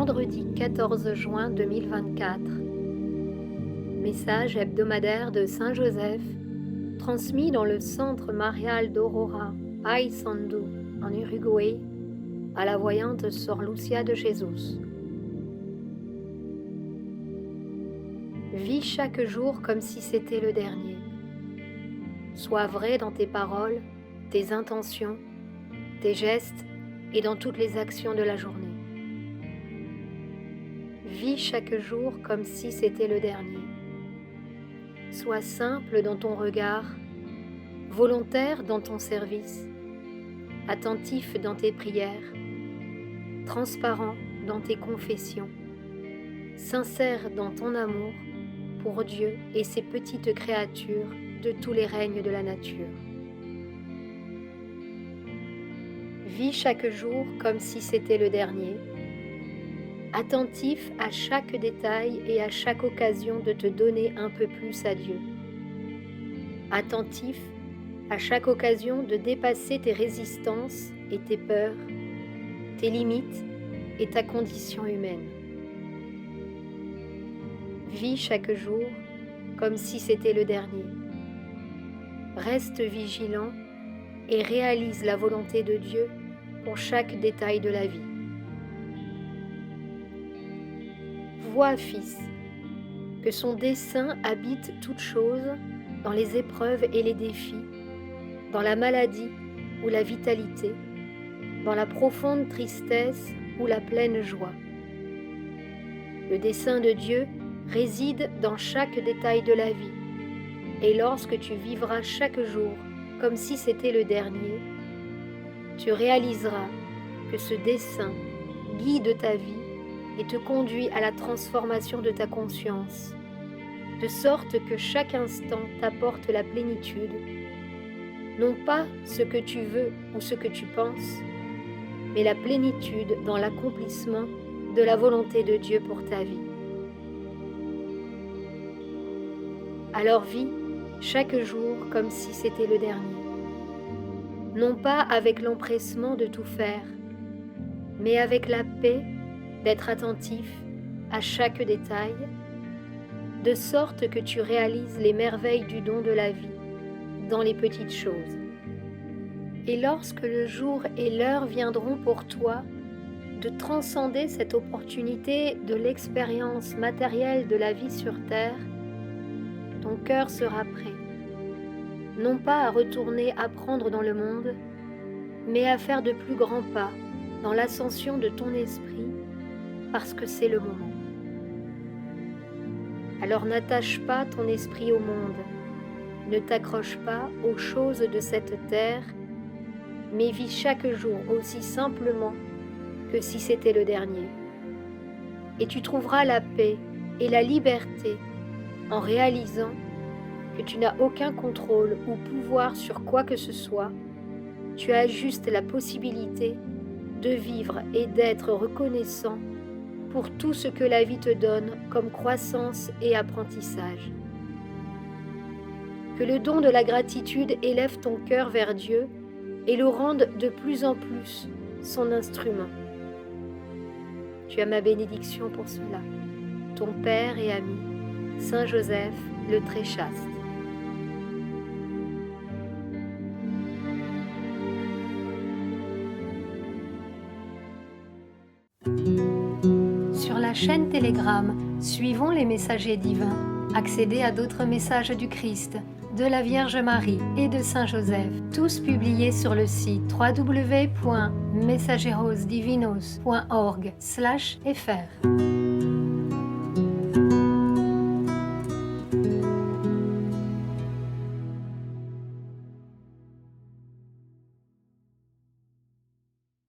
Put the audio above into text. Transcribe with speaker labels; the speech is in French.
Speaker 1: vendredi 14 juin 2024. Message hebdomadaire de Saint Joseph, transmis dans le centre marial d'Aurora, Paysandú, en Uruguay, à la voyante Sor Lucia de Jesus. Vis chaque jour comme si c'était le dernier. Sois vrai dans tes paroles, tes intentions, tes gestes et dans toutes les actions de la journée. Vis chaque jour comme si c'était le dernier. Sois simple dans ton regard, volontaire dans ton service, attentif dans tes prières, transparent dans tes confessions, sincère dans ton amour pour Dieu et ses petites créatures de tous les règnes de la nature. Vis chaque jour comme si c'était le dernier, attentif à chaque détail et à chaque occasion de te donner un peu plus à Dieu. Attentif à chaque occasion de dépasser tes résistances et tes peurs, tes limites et ta condition humaine. Vis chaque jour comme si c'était le dernier. Reste vigilant et réalise la volonté de Dieu pour chaque détail de la vie. Vois, Fils, que son dessein habite toutes choses, dans les épreuves et les défis, dans la maladie ou la vitalité, dans la profonde tristesse ou la pleine joie. Le dessein de Dieu réside dans chaque détail de la vie, et lorsque tu vivras chaque jour comme si c'était le dernier, tu réaliseras que ce dessein guide ta vie et te conduit à la transformation de ta conscience, de sorte que chaque instant t'apporte la plénitude, non pas ce que tu veux ou ce que tu penses, mais la plénitude dans l'accomplissement de la volonté de Dieu pour ta vie. Alors vis chaque jour comme si c'était le dernier, non pas avec l'empressement de tout faire, mais avec la paix d'être attentif à chaque détail, de sorte que tu réalises les merveilles du don de la vie dans les petites choses. Et lorsque le jour et l'heure viendront pour toi de transcender cette opportunité de l'expérience matérielle de la vie sur terre, ton cœur sera prêt, non pas à retourner apprendre dans le monde, mais à faire de plus grands pas dans l'ascension de ton esprit, parce que c'est le moment. Alors n'attache pas ton esprit au monde, ne t'accroche pas aux choses de cette terre, mais vis chaque jour aussi simplement que si c'était le dernier. Et tu trouveras la paix et la liberté en réalisant que tu n'as aucun contrôle ou pouvoir sur quoi que ce soit. Tu as juste la possibilité de vivre et d'être reconnaissant pour tout ce que la vie te donne comme croissance et apprentissage. Que le don de la gratitude élève ton cœur vers Dieu et le rende de plus en plus son instrument. Tu as ma bénédiction pour cela, ton Père et ami, Saint Joseph, le très chaste. Sur la chaîne Telegram, suivons les messagers divins. Accédez à d'autres messages du Christ, de la Vierge Marie et de Saint Joseph, tous publiés sur le site www.mensajerosdivinos.org/fr.